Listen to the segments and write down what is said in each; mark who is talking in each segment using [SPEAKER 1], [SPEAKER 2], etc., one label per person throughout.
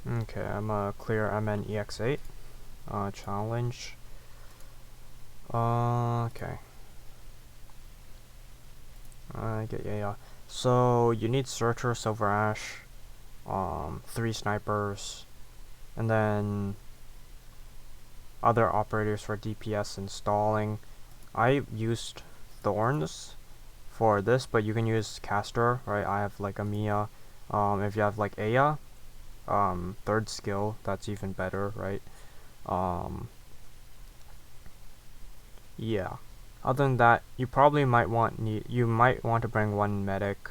[SPEAKER 1] Okay, I'm gonna clear MN-EX-8 challenge. Okay. Yeah. So you need Surtr, Silverash, 3 snipers, and then other operators for DPS and stalling. I used Thorns for this, but you can use Caster, right? I have like a Mia. If you have like Aya, third skill, that's even better, right? Yeah. Other than that, you probably might want to bring one medic,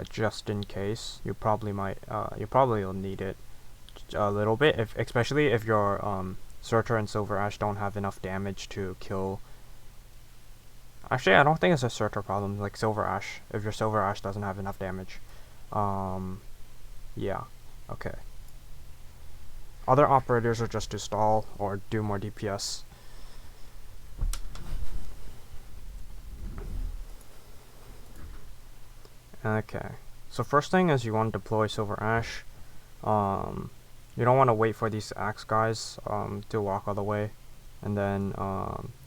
[SPEAKER 1] just in case. You probably will need it a little bit, especially if your Surtr and Silverash don't have enough damage to kill. Actually, I don't think it's a Surtr problem. Like Silverash, if your Silverash doesn't have enough damage, yeah, okay. Other operators are just to stall or do more DPS. Okay, so first thing is you want to deploy Silverash. You don't want to wait for these axe guys to walk all the way, and then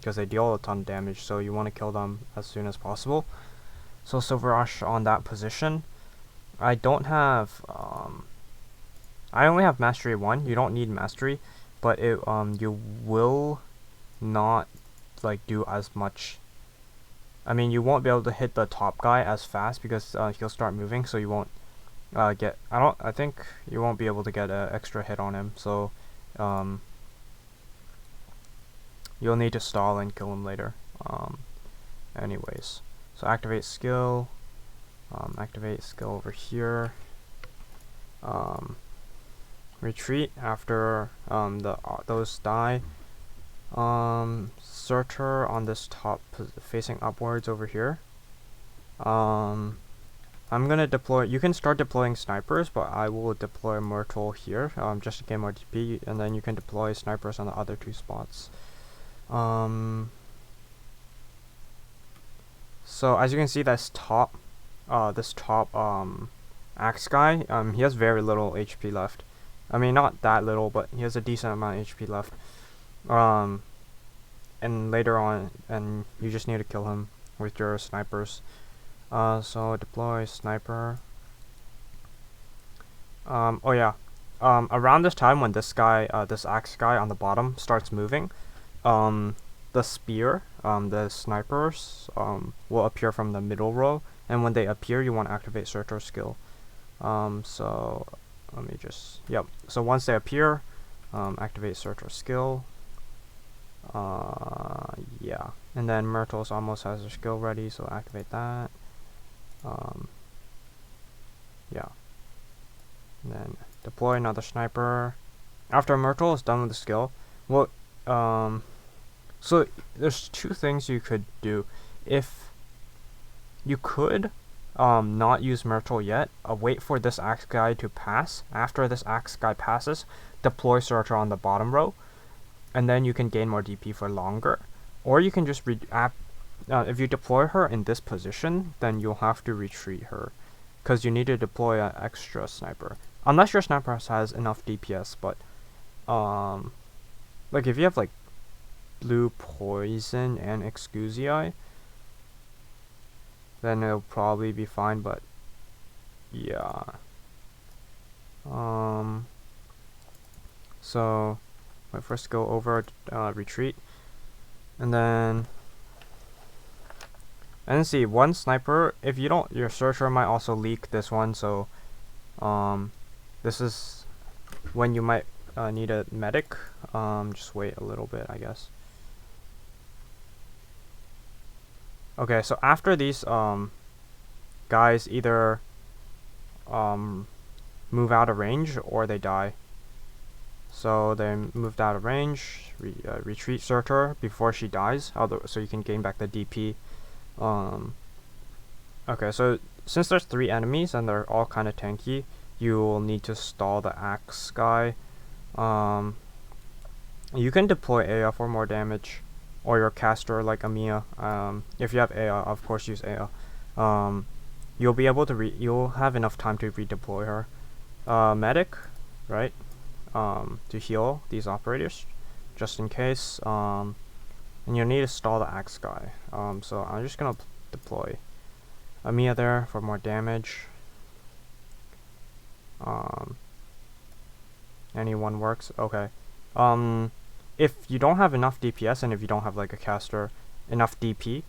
[SPEAKER 1] because they deal a ton of damage, so you want to kill them as soon as possible. So Silverash on that position. I don't have I only have Mastery 1. You don't need Mastery, but you will not like do as much. I mean, you won't be able to hit the top guy as fast because he'll start moving, so you won't get. I think you won't be able to get an extra hit on him. So you'll need to stall and kill him later. Anyways, so activate skill. Activate skill over here. Retreat after those die. Surtr on this top facing upwards over here. I'm gonna deploy. You can start deploying snipers, but I will deploy Myrtle here, just to get more DP, and then you can deploy snipers on the other 2 spots. So as you can see, this top axe guy, he has very little HP left. I mean, not that little, but he has a decent amount of HP left. And later on, and you just need to kill him with your snipers. So deploy sniper. Oh yeah. Around this time when this guy, this axe guy on the bottom starts moving, the spear, the snipers, will appear from the middle row, and when they appear, you want to activate Surtr skill. So let me just, yep. So once they appear, activate Surtr skill. Yeah. And then Myrtle's almost has her skill ready, so activate that. Yeah. And then deploy another sniper. After Myrtle is done with the skill, well, so there's 2 things you could do. If you could not use Myrtle yet, wait for this axe guy to pass. After this axe guy passes, deploy Surtr on the bottom row, and then you can gain more DP for longer. Or you can just if you deploy her in this position, then you'll have to retreat her, because you need to deploy an extra sniper. Unless your sniper has enough DPS, but like if you have like blue poison and Excusii, then it'll probably be fine, but yeah. So first go over retreat, and then see, one sniper, if you don't, your Surtr might also leak this one, so this is when you might need a medic. Just wait a little bit, I guess. Okay, so after these guys either move out of range or they die. So they moved out of range, retreat Surtr before she dies, so you can gain back the DP. Okay, so since there's 3 enemies and they're all kind of tanky, you will need to stall the axe guy. You can deploy Aya for more damage, or your caster like Amiya. If you have Aya, of course use Aya. You'll be able to you'll have enough time to redeploy her. Medic, right? To heal these operators, just in case. And you'll need to stall the axe guy. So I'm just gonna deploy Amiya there for more damage. Anyone works? Okay. If you don't have enough DPS and if you don't have like a caster enough DP,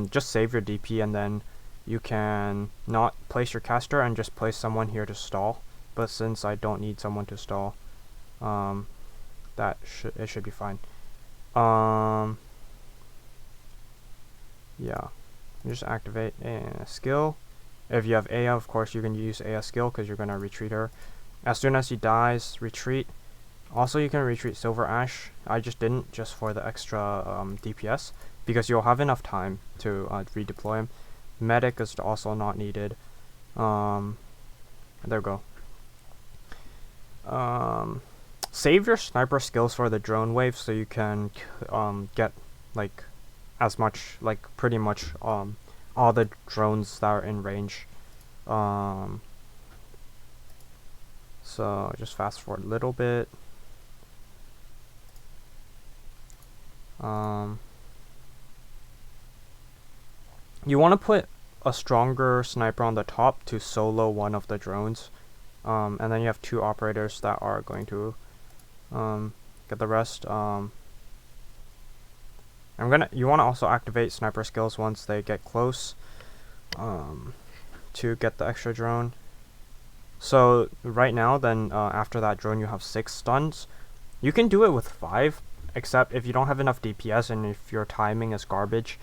[SPEAKER 1] just save your DP and then you can not place your caster and just place someone here to stall. But since I don't need someone to stall, it should be fine. Yeah, just activate a skill. If you have Aya, of course you can use Aya skill because you're gonna retreat her. As soon as he dies, retreat. Also, you can retreat Silverash. I just didn't, just for the extra DPS, because you'll have enough time to redeploy him. Medic is also not needed. There we go. Save your sniper skills for the drone wave so you can get like as much, like pretty much all the drones that are in range. So just fast forward a little bit. You want to put a stronger sniper on the top to solo one of the drones, and then you have 2 operators that are going to get the rest. You want to also activate sniper skills once they get close to get the extra drone. So right now, then after that drone, you have 6 stuns. You can do it with 5, except if you don't have enough DPS and if your timing is garbage,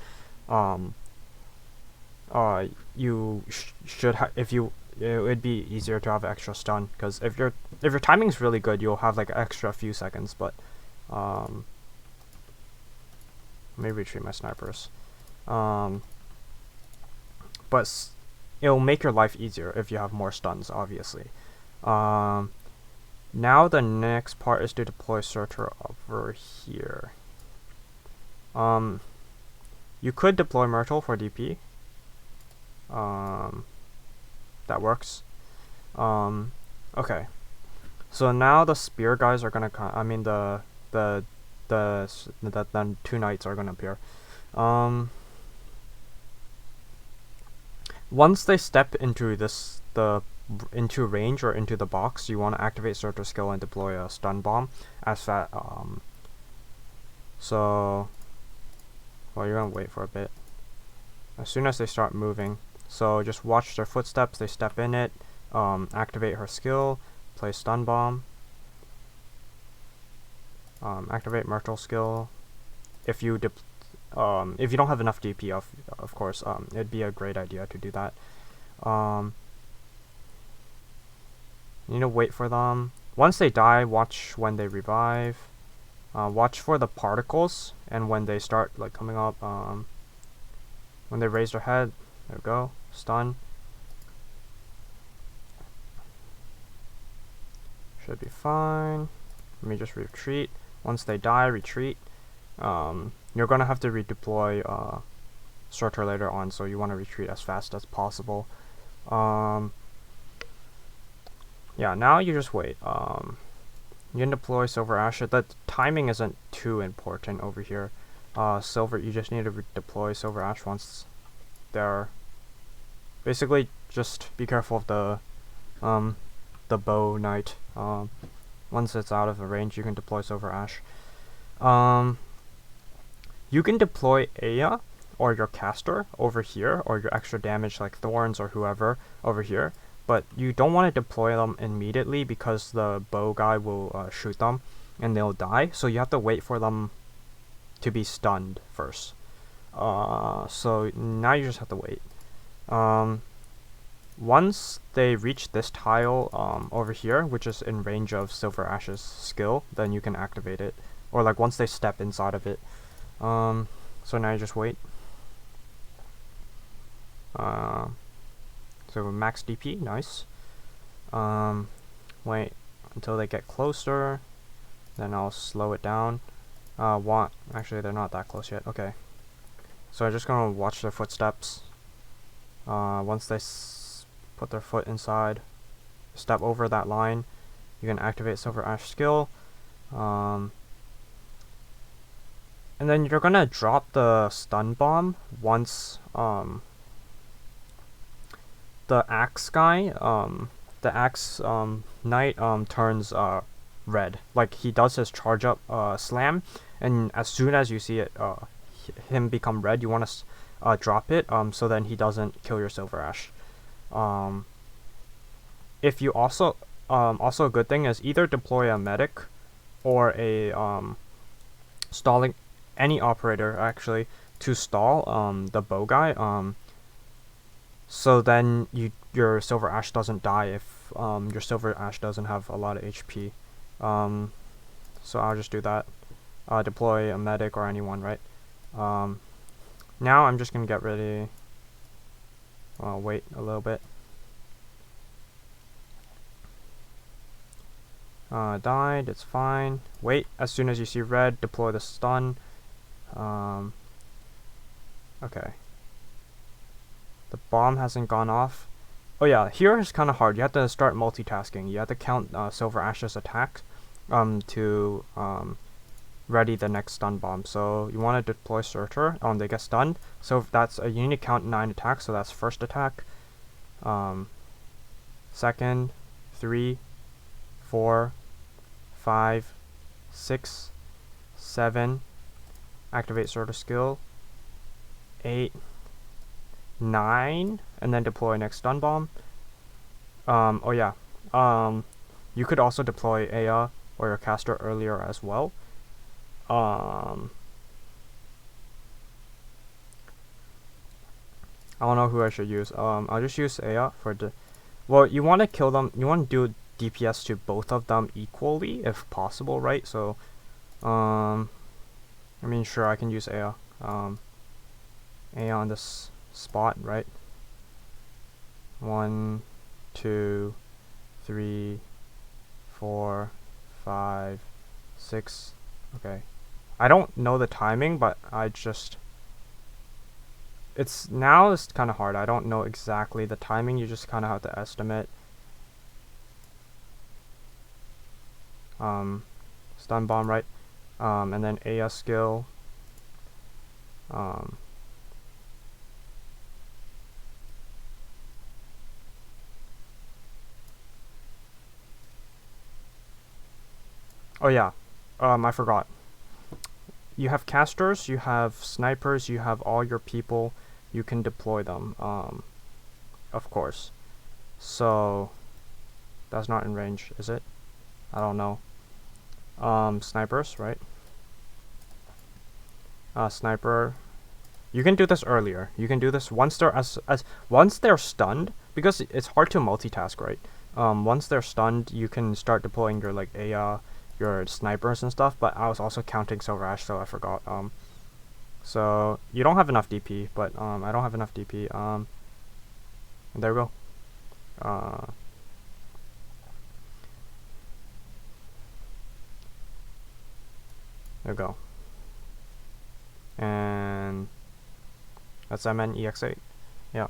[SPEAKER 1] you should it would be easier to have extra stun, because if your timing is really good, you'll have like extra few seconds. But let me retreat my snipers. But it'll make your life easier if you have more stuns, obviously. Now the next part is to deploy Surtr over here. You could deploy Myrtle for DP. That works. Okay. So now the spear guys are gonna come. I mean the 2 knights are gonna appear. Once they step into into range or into the box, you want to activate Surtr skill and deploy a stun bomb as that. So, well, you're gonna wait for a bit. As soon as they start moving, so just watch their footsteps. They step in it. Activate her skill. Play stun bomb. Activate Myrtle skill. If you don't have enough DP, of course, it'd be a great idea to do that. You need to wait for them. Once they die, watch when they revive. Watch for the particles, and when they start like coming up, when they raise their head, there we go, stun. Should be fine. Let me just retreat. Once they die, retreat. You're gonna have to redeploy Surtr later on, so you want to retreat as fast as possible. Yeah, now you just wait. You can deploy Silverash. The timing isn't too important over here. You just need to deploy Silverash once they're... Basically, just be careful of the bow knight. Once it's out of the range, you can deploy Silverash. You can deploy Aya or your caster over here, or your extra damage like Thorns or whoever over here, but you don't want to deploy them immediately because the bow guy will shoot them and they'll die, so you have to wait for them to be stunned first. So now you just have to wait. Once they reach this tile over here, which is in range of Silverash's skill, then you can activate it, or like once they step inside of it. So now you just wait. So max DP, nice. Wait until they get closer, then I'll slow it down. Actually, they're not that close yet. Okay. So I'm just gonna watch their footsteps. Once they put their foot inside, step over that line, you can activate Silverash skill. And then you're gonna drop the stun bomb once the axe guy, the axe knight turns red. Like he does his charge up slam, and as soon as you see it him become red, you want to drop it so then he doesn't kill your Silverash. If you also a good thing is either deploy a medic or a stalling any operator actually to stall the bow guy, so then your Silverash doesn't die if your Silverash doesn't have a lot of HP. So I'll just do that. Deploy a medic or anyone, right? Now I'm just gonna get ready. Wait a little bit. Died, it's fine. Wait, as soon as you see red, deploy the stun. Okay. The bomb hasn't gone off. Oh yeah, here is kind of hard. You have to start multitasking. You have to count Silverash's attacks to ready the next stun bomb. So you want to deploy Surtr. They get stunned. So that's you need to count 9 attacks. So that's first attack, second, 3, 4, 5, 6, 7. Activate Surtr skill. 8, 9, and then deploy next stun bomb. Oh yeah. You could also deploy Aya or your caster earlier as well. I don't know who I should use. I'll just use Aya for the. Well, you want to kill them. You want to do DPS to both of them equally, if possible, right? So, I mean, sure, I can use Aya. Aya on this spot, right? 1, 2, 3, 4, 5, 6. Okay. I don't know the timing, but I just. It's kind of hard. I don't know exactly the timing. You just kind of have to estimate. Stun bomb, right? And then Aya skill. Oh yeah, I forgot. You have casters, you have snipers, you have all your people. You can deploy them, of course. So that's not in range, is it? I don't know. Snipers, right? Sniper. You can do this earlier. You can do this once they're once they're stunned, because it's hard to multitask, right? Once they're stunned, you can start deploying your like Aya, your snipers and stuff. But I was also counting Silverash, so I forgot. So you don't have enough DP, but I don't have enough DP. And there we go. There we go. And that's MN-EX-8. Yeah.